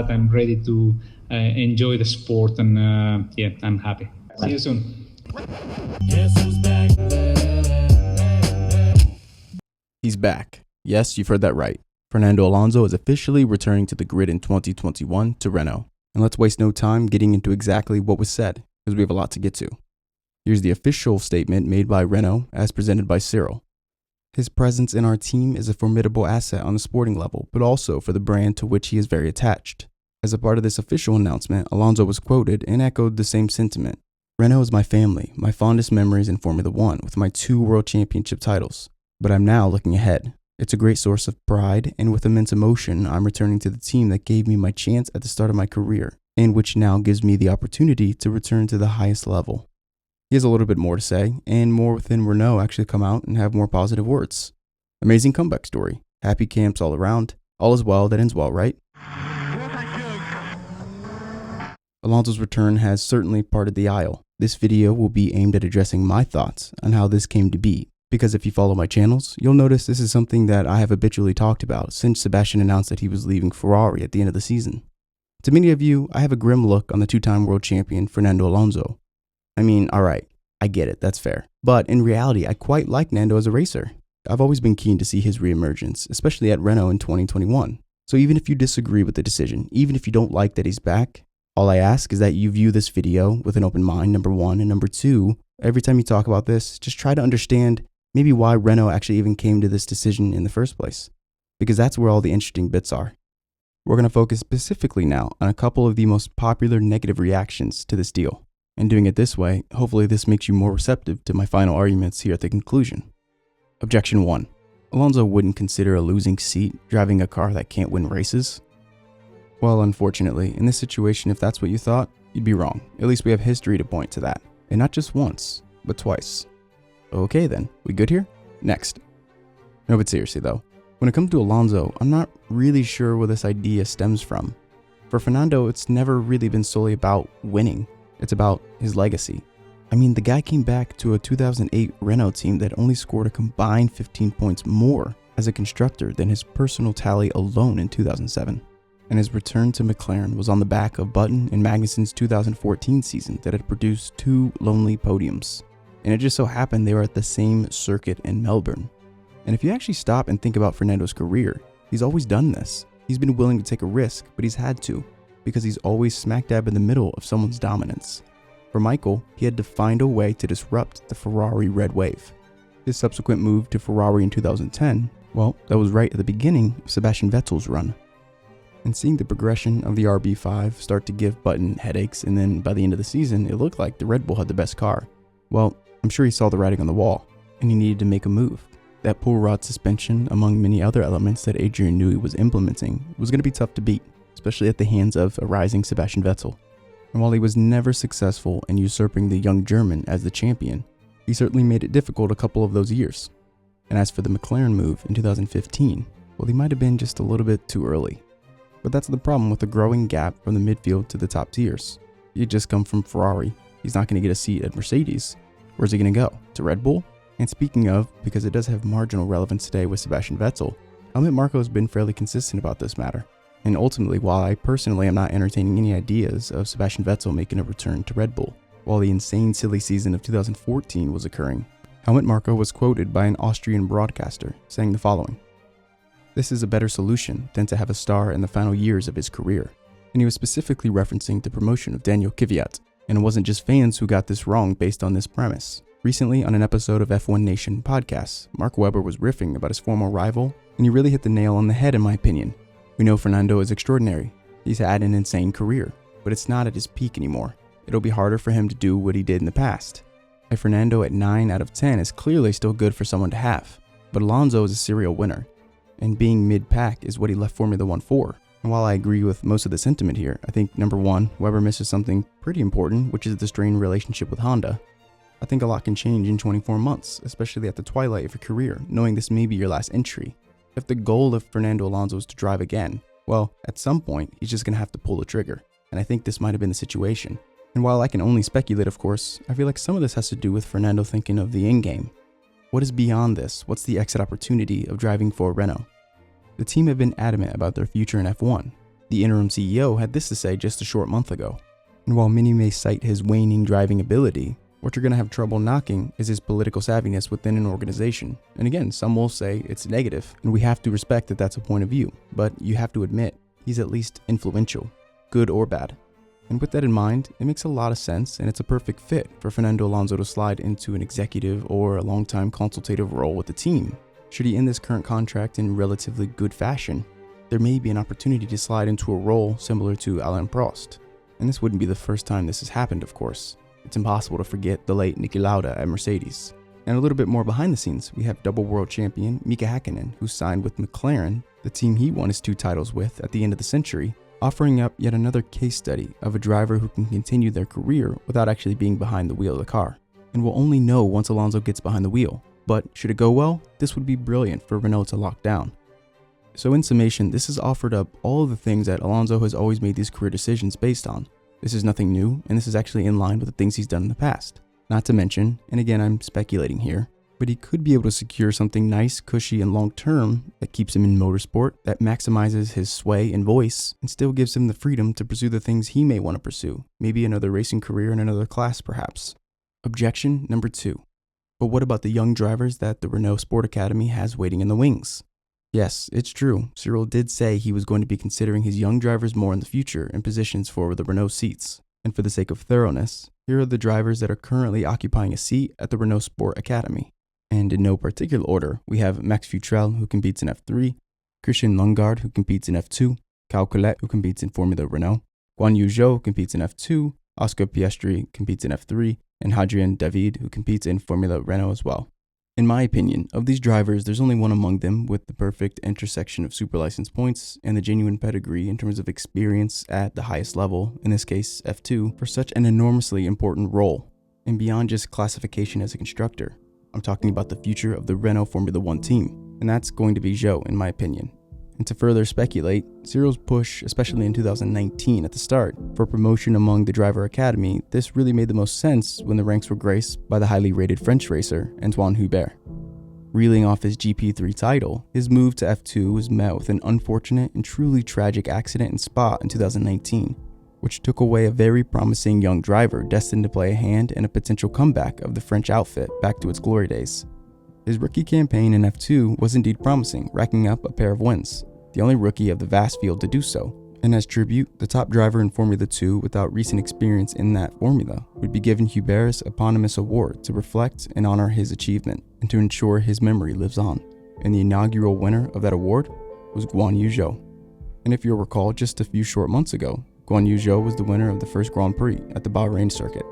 I'm ready to enjoy the sport, and yeah, I'm happy. See you soon. Guess who's back? He's back. Yes, you've heard that right. Fernando Alonso is officially returning to the grid in 2021 to Renault. And let's waste no time getting into exactly what was said, because we have a lot to get to. Here's the official statement made by Renault as presented by Cyril. His presence in our team is a formidable asset on the sporting level, but also for the brand to which he is very attached. As a part of this official announcement, Alonso was quoted and echoed the same sentiment. Renault is my family, my fondest memories in Formula One with my 2 World Championship titles. But I'm now looking ahead. It's a great source of pride, and with immense emotion, I'm returning to the team that gave me my chance at the start of my career, and which now gives me the opportunity to return to the highest level. He has a little bit more to say, and more within Renault actually come out and have more positive words. Amazing comeback story. Happy camps all around. All is well that ends well, right? Alonso's return has certainly parted the aisle. This video will be aimed at addressing my thoughts on how this came to be. Because if you follow my channels, you'll notice this is something that I have habitually talked about since Sebastian announced that he was leaving Ferrari at the end of the season. To many of you, I have a grim look on the 2-time world champion Fernando Alonso. I mean, alright, I get it, that's fair. But in reality, I quite like Nando as a racer. I've always been keen to see his reemergence, especially at Renault in 2021. So even if you disagree with the decision, even if you don't like that he's back, all I ask is that you view this video with an open mind, number one, and number two, every time you talk about this, just try to understand maybe why Renault actually even came to this decision in the first place, because that's where all the interesting bits are. We're going to focus specifically now on a couple of the most popular negative reactions to this deal. And doing it this way, hopefully this makes you more receptive to my final arguments here at the conclusion. Objection 1. Alonso wouldn't consider a losing seat driving a car that can't win races. Well, unfortunately, in this situation, if that's what you thought, you'd be wrong. At least we have history to point to that. And not just once, but twice. Okay then, we good here? Next. No, but seriously though, when it comes to Alonso, I'm not really sure where this idea stems from. For Fernando, it's never really been solely about winning. It's about his legacy. I mean, the guy came back to a 2008 Renault team that only scored a combined 15 points more as a constructor than his personal tally alone in 2007. And his return to McLaren was on the back of Button and Magnussen's 2014 season that had produced 2 lonely podiums. And it just so happened they were at the same circuit in Melbourne. And if you actually stop and think about Fernando's career, he's always done this. He's been willing to take a risk, but he's had to, because he's always smack dab in the middle of someone's dominance. For Michael, he had to find a way to disrupt the Ferrari red wave. His subsequent move to Ferrari in 2010, well, that was right at the beginning of Sebastian Vettel's run. And seeing the progression of the RB5 start to give Button headaches, and then by the end of the season, it looked like the Red Bull had the best car. Well, I'm sure he saw the writing on the wall, and he needed to make a move. That pull rod suspension, among many other elements that Adrian knew he was implementing, was going to be tough to beat, especially at the hands of a rising Sebastian Vettel. And while he was never successful in usurping the young German as the champion, he certainly made it difficult a couple of those years. And as for the McLaren move in 2015, well, he might have been just a little bit too early. But that's the problem with the growing gap from the midfield to the top tiers. He had just come from Ferrari. He's not going to get a seat at Mercedes. Where's he going to go? To Red Bull? And speaking of, because it does have marginal relevance today with Sebastian Vettel, Helmut Marko has been fairly consistent about this matter. And ultimately, while I personally am not entertaining any ideas of Sebastian Vettel making a return to Red Bull, while the insane silly season of 2014 was occurring, Helmut Marko was quoted by an Austrian broadcaster saying the following: "This is a better solution than to have a star in the final years of his career." And he was specifically referencing the promotion of Daniel Kvyat. And it wasn't just fans who got this wrong based on this premise. Recently, on an episode of F1 Nation podcast, Mark Webber was riffing about his former rival, and he really hit the nail on the head in my opinion. We know Fernando is extraordinary. He's had an insane career, but it's not at his peak anymore. It'll be harder for him to do what he did in the past. A Fernando at 9 out of 10 is clearly still good for someone to have, but Alonso is a serial winner, and being mid-pack is what he left Formula One for. And while I agree with most of the sentiment here, I think number one, Webber misses something pretty important, which is the strained relationship with Honda. I think a lot can change in 24 months, especially at the twilight of your career, knowing this may be your last entry. If the goal of Fernando Alonso is to drive again, well, at some point, he's just going to have to pull the trigger, and I think this might have been the situation. And while I can only speculate, of course, I feel like some of this has to do with Fernando thinking of the end game. What is beyond this? What's the exit opportunity of driving for Renault? The team have been adamant about their future in F1, The interim CEO had this to say just a short month ago. And while many may cite his waning driving ability, what you're going to have trouble knocking is his political savviness within an organization. And again, some will say it's negative, and we have to respect that that's a point of view, but you have to admit, he's at least influential, good or bad. And with that in mind, it makes a lot of sense, and it's a perfect fit for Fernando Alonso to slide into an executive or a long-time consultative role with the team. Should he end this current contract in relatively good fashion, there may be an opportunity to slide into a role similar to Alain Prost. And this wouldn't be the first time this has happened, of course. It's impossible to forget the late Niki Lauda at Mercedes. And a little bit more behind the scenes, we have double world champion Mika Häkkinen, who signed with McLaren, the team he won his 2 titles with at the end of the century, offering up yet another case study of a driver who can continue their career without actually being behind the wheel of the car. And we'll only know once Alonso gets behind the wheel. But should it go well, this would be brilliant for Renault to lock down. So in summation, this has offered up all of the things that Alonso has always made these career decisions based on. This is nothing new, and this is actually in line with the things he's done in the past. Not to mention, and again I'm speculating here, but he could be able to secure something nice, cushy, and long-term that keeps him in motorsport, that maximizes his sway and voice, and still gives him the freedom to pursue the things he may want to pursue, maybe another racing career in another class perhaps. Objection number 2. But what about the young drivers that the Renault Sport Academy has waiting in the wings? Yes, it's true. Cyril did say he was going to be considering his young drivers more in the future in positions for the Renault seats. And for the sake of thoroughness, here are the drivers that are currently occupying a seat at the Renault Sport Academy. And in no particular order, we have Max Futrell, who competes in F3, Christian Lundgaard, who competes in F2, Cal Collet, who competes in Formula Renault, Guan Yu Zhou competes in F2, Oscar Piastri competes in F3, and Hadrien David, who competes in Formula Renault as well. In my opinion, of these drivers, there's only one among them with the perfect intersection of super license points and the genuine pedigree in terms of experience at the highest level, in this case F2, for such an enormously important role, and beyond just classification as a constructor. I'm talking about the future of the Renault Formula 1 team, and that's going to be Zhou in my opinion. And to further speculate, Cyril's push, especially in 2019 at the start, for promotion among the driver academy, this really made the most sense when the ranks were graced by the highly rated French racer Antoine Hubert. Reeling off his GP3 title, his move to F2 was met with an unfortunate and truly tragic accident in Spa in 2019, which took away a very promising young driver destined to play a hand in a potential comeback of the French outfit back to its glory days. His rookie campaign in F2 was indeed promising, racking up a pair of wins, the only rookie of the vast field to do so. And as tribute, the top driver in Formula 2 without recent experience in that formula would be given Hubert's eponymous award to reflect and honor his achievement and to ensure his memory lives on. And the inaugural winner of that award was Guan Yu Zhou. And if you'll recall, just a few short months ago, Guan Yu Zhou was the winner of the first Grand Prix at the Bahrain circuit.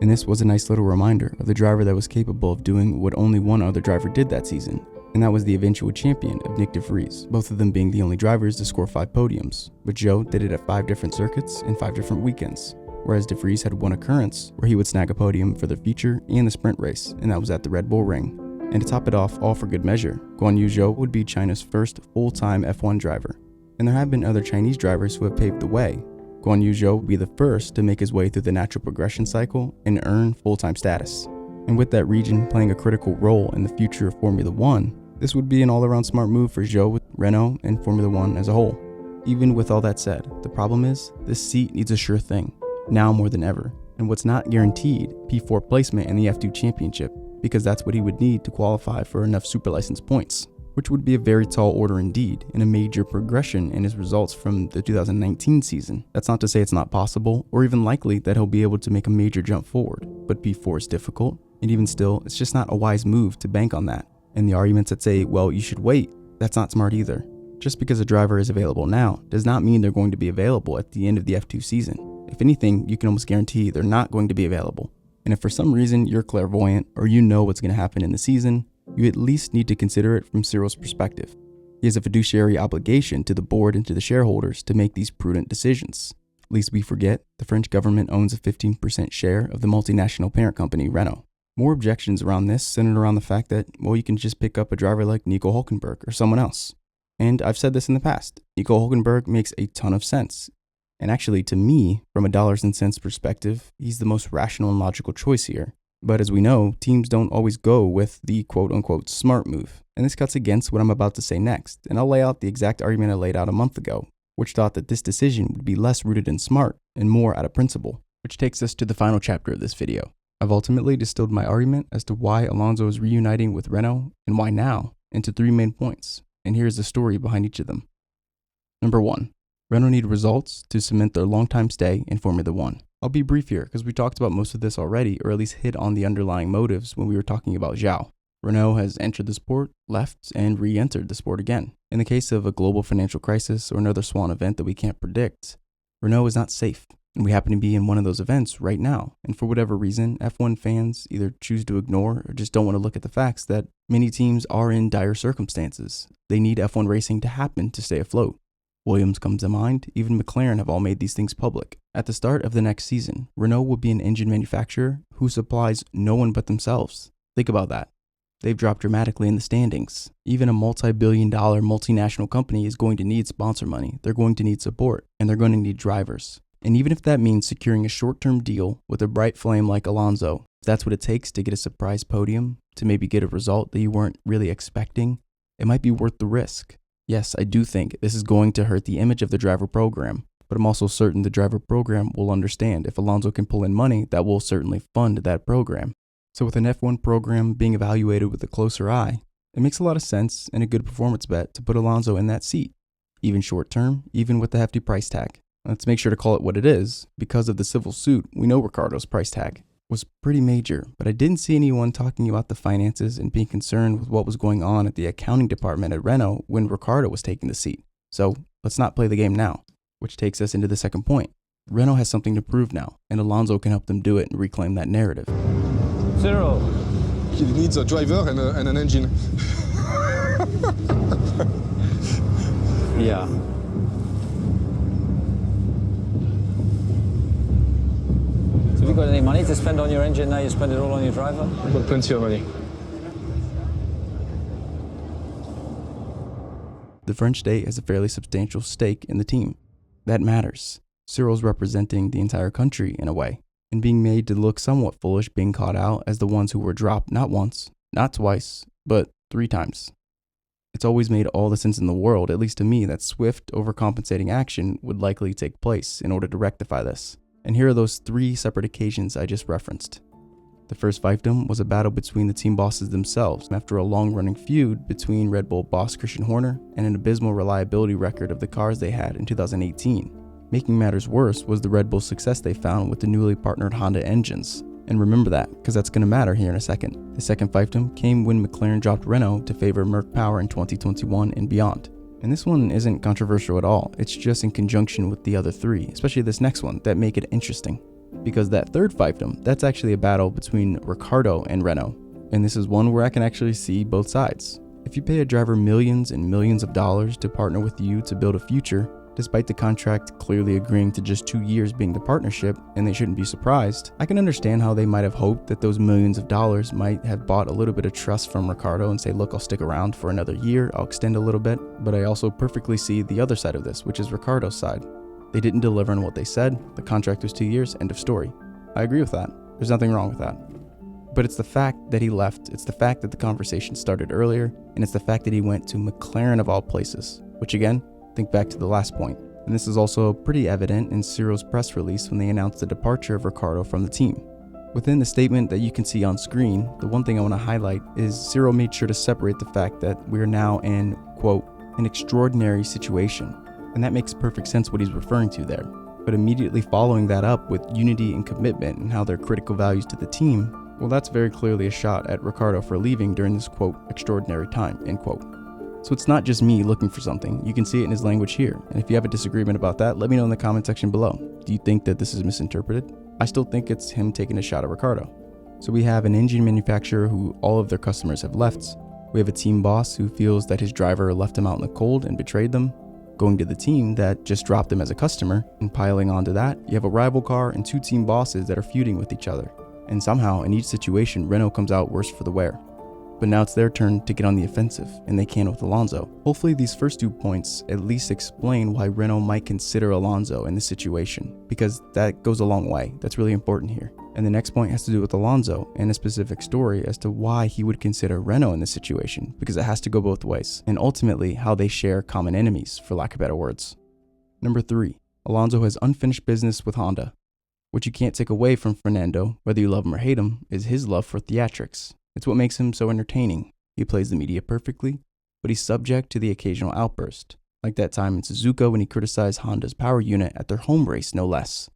And this was a nice little reminder of the driver that was capable of doing what only one other driver did that season, and that was the eventual champion of Nyck de Vries, both of them being the only drivers to score 5 podiums. But Zhou did it at 5 different circuits in 5 different weekends, whereas de Vries had one occurrence where he would snag a podium for the feature and the sprint race, and that was at the Red Bull Ring. And to top it off, all for good measure, Guan Yu Zhou would be China's first full-time F1 driver. And there have been other Chinese drivers who have paved the way. Guan Yu Zhou would be the first to make his way through the natural progression cycle and earn full-time status. And with that region playing a critical role in the future of Formula 1, this would be an all-around smart move for Zhou, Renault, and Formula 1 as a whole. Even with all that said, the problem is, this seat needs a sure thing, now more than ever. And what's not guaranteed, P4 placement in the F2 championship, because that's what he would need to qualify for enough super license points, which would be a very tall order indeed, and a major progression in his results from the 2019 season. That's not to say it's not possible, or even likely that he'll be able to make a major jump forward, but P4 is difficult, and even still, it's just not a wise move to bank on that. And the arguments that say, well, you should wait, that's not smart either. Just because a driver is available now does not mean they're going to be available at the end of the F2 season. If anything, you can almost guarantee they're not going to be available. And if for some reason you're clairvoyant or you know what's going to happen in the season, you at least need to consider it from Cyril's perspective. He has a fiduciary obligation to the board and to the shareholders to make these prudent decisions. Lest we forget, the French government owns a 15% share of the multinational parent company Renault. More objections around this centered around the fact that, well, you can just pick up a driver like Nico Hülkenberg or someone else. And I've said this in the past, Nico Hülkenberg makes a ton of sense. And actually, to me, from a dollars and cents perspective, he's the most rational and logical choice here. But as we know, teams don't always go with the quote-unquote smart move. And this cuts against what I'm about to say next, and I'll lay out the exact argument I laid out a month ago. which thought that this decision would be less rooted in smart and more out of principle, which takes us to the final chapter of this video. I've ultimately distilled my argument as to why Alonso is reuniting with Renault and why now into 3 main points, and here's the story behind each of them. Number 1. Renault need results to cement their long-time stay in Formula 1. I'll be brief here because we talked about most of this already, or at least hit on the underlying motives when we were talking about Zhao. Renault has entered the sport, left, and re-entered the sport again. In the case of a global financial crisis or another swan event that we can't predict, Renault is not safe, and we happen to be in one of those events right now. And for whatever reason, F1 fans either choose to ignore or just don't want to look at the facts that many teams are in dire circumstances. They need F1 racing to happen to stay afloat. Williams comes to mind, even McLaren have all made these things public. At the start of the next season, Renault will be an engine manufacturer who supplies no one but themselves. Think about that. They've dropped dramatically in the standings. Even a multi-billion-dollar multinational company is going to need sponsor money. They're going to need support, and they're going to need drivers. And even if that means securing a short-term deal with a bright flame like Alonso, if that's what it takes to get a surprise podium, to maybe get a result that you weren't really expecting, it might be worth the risk. Yes, I do think this is going to hurt the image of the driver program, but I'm also certain the driver program will understand if Alonso can pull in money that will certainly fund that program. So with an F1 program being evaluated with a closer eye, it makes a lot of sense and a good performance bet to put Alonso in that seat, even short term, even with the hefty price tag. Let's make sure to call it what it is. Because of the civil suit, we know Ricciardo's price tag was pretty major, but I didn't see anyone talking about the finances and being concerned with what was going on at the accounting department at Renault when Ricciardo was taking the seat. So let's not play the game now, which takes us into the second point. Renault has something to prove now, and Alonso can help them do it and reclaim that narrative. Zero. He needs a driver and an engine. Yeah. So have you got any money to spend on your engine now? You spend it all on your driver? I've got plenty of money. The French state has a fairly substantial stake in the team. That matters. Cyril's representing the entire country in a way, and being made to look somewhat foolish being caught out as the ones who were dropped not once, not twice, but 3 times. It's always made all the sense in the world, at least to me, that swift, overcompensating action would likely take place in order to rectify this. And here are those 3 separate occasions I just referenced. The first fiefdom was a battle between the team bosses themselves after a long-running feud between Red Bull boss Christian Horner and an abysmal reliability record of the cars they had in 2018. Making matters worse was the Red Bull success they found with the newly partnered Honda engines. And remember that, because that's going to matter here in a second. The second fiefdom came when McLaren dropped Renault to favor Merc Power in 2021 and beyond. And this one isn't controversial at all, it's just in conjunction with the other 3, especially this next one, that make it interesting. Because that third fiefdom, that's actually a battle between Ricciardo and Renault. And this is one where I can actually see both sides. If you pay a driver millions and millions of dollars to partner with you to build a future, despite the contract clearly agreeing to just 2 years being the partnership, and they shouldn't be surprised, I can understand how they might have hoped that those millions of dollars might have bought a little bit of trust from Ricciardo and say, look, I'll stick around for another year, I'll extend a little bit. But I also perfectly see the other side of this, which is Ricciardo's side. They didn't deliver on what they said, the contract was 2 years, end of story. I agree with that. There's nothing wrong with that. But it's the fact that he left, it's the fact that the conversation started earlier, and it's the fact that he went to McLaren of all places, which again, think back to the last point. And this is also pretty evident in Cyril's press release when they announced the departure of Ricciardo from the team. Within the statement that you can see on screen, the one thing I want to highlight is Cyril made sure to separate the fact that we're now in, quote, an extraordinary situation. And that makes perfect sense what he's referring to there. But immediately following that up with unity and commitment and how they're critical values to the team, well, that's very clearly a shot at Ricciardo for leaving during this, quote, extraordinary time, end quote. So it's not just me looking for something, you can see it in his language here. And if you have a disagreement about that, let me know in the comment section below. Do you think that this is misinterpreted? I still think it's him taking a shot at Ricciardo. So we have an engine manufacturer who all of their customers have left. We have a team boss who feels that his driver left him out in the cold and betrayed them. Going to the team that just dropped him as a customer, and piling onto that, you have a rival car and 2 team bosses that are feuding with each other. And somehow, in each situation, Renault comes out worse for the wear. But now it's their turn to get on the offensive, and they can with Alonso. Hopefully these first 2 points at least explain why Renault might consider Alonso in this situation, because that goes a long way. That's really important here. And the next point has to do with Alonso and a specific story as to why he would consider Renault in this situation, because it has to go both ways, and ultimately how they share common enemies, for lack of better words. Number 3. Alonso has unfinished business with Honda. What you can't take away from Fernando, whether you love him or hate him, is his love for theatrics. It's what makes him so entertaining. He plays the media perfectly, but he's subject to the occasional outburst, like that time in Suzuka when he criticized Honda's power unit at their home race, no less.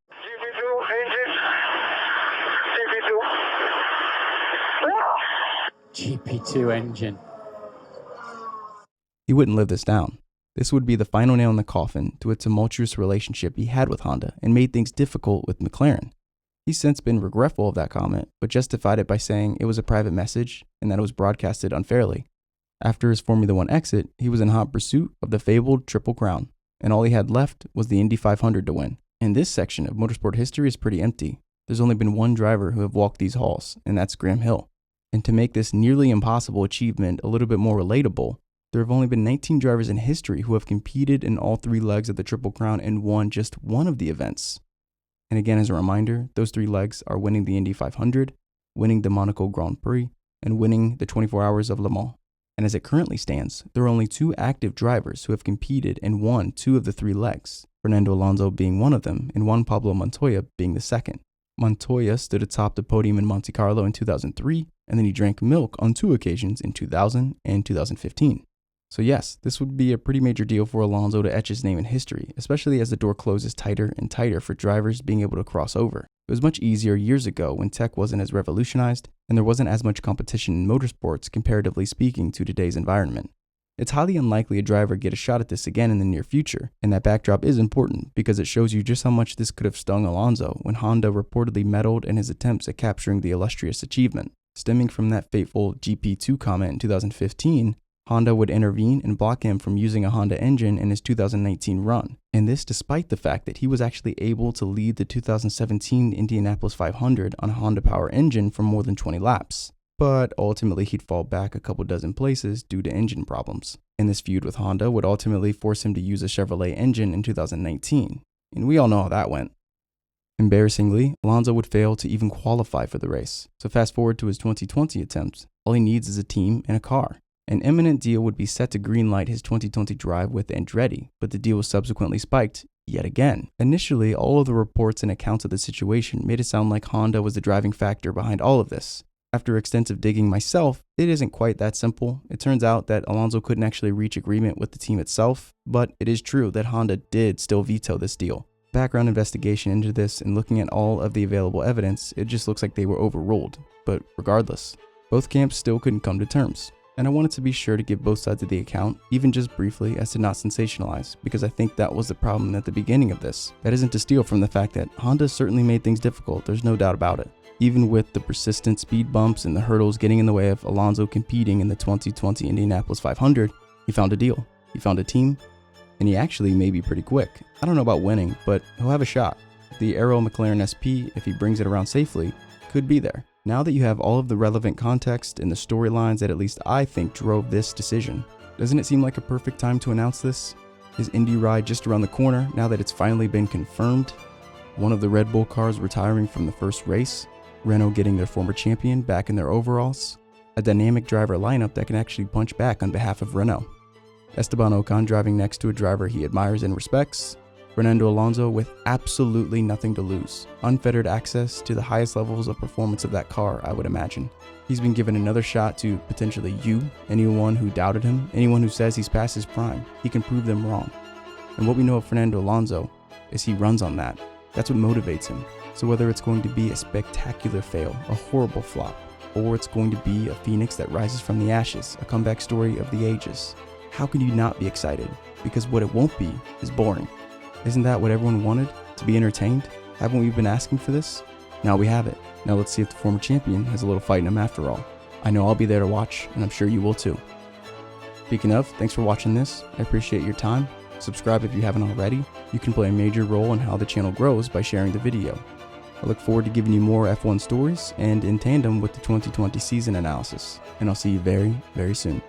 GP2 engine. He wouldn't live this down. This would be the final nail in the coffin to a tumultuous relationship he had with Honda and made things difficult with McLaren. He's since been regretful of that comment, but justified it by saying it was a private message and that it was broadcasted unfairly. After his Formula One exit, he was in hot pursuit of the fabled Triple Crown, and all he had left was the Indy 500 to win. And this section of motorsport history is pretty empty. There's only been one driver who have walked these halls, and that's Graham Hill. And to make this nearly impossible achievement a little bit more relatable, there have only been 19 drivers in history who have competed in all 3 legs of the Triple Crown and won just one of the events. And again, as a reminder, those 3 legs are winning the Indy 500, winning the Monaco Grand Prix, and winning the 24 Hours of Le Mans. And as it currently stands, there are only 2 active drivers who have competed and won 2 of the 3 legs, Fernando Alonso being one of them and Juan Pablo Montoya being the second. Montoya stood atop the podium in Monte Carlo in 2003, and then he drank milk on 2 occasions in 2000 and 2015. So yes, this would be a pretty major deal for Alonso to etch his name in history, especially as the door closes tighter and tighter for drivers being able to cross over. It was much easier years ago when tech wasn't as revolutionized and there wasn't as much competition in motorsports comparatively speaking to today's environment. It's highly unlikely a driver get a shot at this again in the near future, and that backdrop is important because it shows you just how much this could have stung Alonso when Honda reportedly meddled in his attempts at capturing the illustrious achievement. Stemming from that fateful GP2 comment in 2015, Honda would intervene and block him from using a Honda engine in his 2019 run, and this despite the fact that he was actually able to lead the 2017 Indianapolis 500 on a Honda power engine for more than 20 laps. But ultimately he'd fall back a couple dozen places due to engine problems. And this feud with Honda would ultimately force him to use a Chevrolet engine in 2019, and we all know how that went. Embarrassingly, Alonso would fail to even qualify for the race, so fast forward to his 2020 attempts, all he needs is a team and a car. An imminent deal would be set to greenlight his 2020 drive with Andretti, but the deal was subsequently spiked yet again. Initially, all of the reports and accounts of the situation made it sound like Honda was the driving factor behind all of this. After extensive digging myself, it isn't quite that simple. It turns out that Alonso couldn't actually reach agreement with the team itself, but it is true that Honda did still veto this deal. Background investigation into this and looking at all of the available evidence, it just looks like they were overruled. But regardless, both camps still couldn't come to terms. And I wanted to be sure to give both sides of the account, even just briefly, as to not sensationalize, because I think that was the problem at the beginning of this. That isn't to steal from the fact that Honda certainly made things difficult, there's no doubt about it. Even with the persistent speed bumps and the hurdles getting in the way of Alonso competing in the 2020 Indianapolis 500, he found a deal, he found a team, and he actually may be pretty quick. I don't know about winning, but he'll have a shot. The Aero McLaren SP, if he brings it around safely, could be there. Now that you have all of the relevant context and the storylines that at least I think drove this decision, doesn't it seem like a perfect time to announce this? His Indy ride just around the corner now that it's finally been confirmed? One of the Red Bull cars retiring from the first race? Renault getting their former champion back in their overalls? A dynamic driver lineup that can actually punch back on behalf of Renault? Esteban Ocon driving next to a driver he admires and respects? Fernando Alonso with absolutely nothing to lose. Unfettered access to the highest levels of performance of that car, I would imagine. He's been given another shot to potentially you, anyone who doubted him, anyone who says he's past his prime. He can prove them wrong. And what we know of Fernando Alonso is he runs on that. That's what motivates him. So whether it's going to be a spectacular fail, a horrible flop, or it's going to be a phoenix that rises from the ashes, a comeback story of the ages, how can you not be excited? Because what it won't be is boring. Isn't that what everyone wanted? To be entertained? Haven't we been asking for this? Now we have it. Now let's see if the former champion has a little fight in him after all. I know I'll be there to watch, and I'm sure you will too. Speaking of, thanks for watching this. I appreciate your time. Subscribe if you haven't already. You can play a major role in how the channel grows by sharing the video. I look forward to giving you more F1 stories and in tandem with the 2020 season analysis. And I'll see you very, very soon.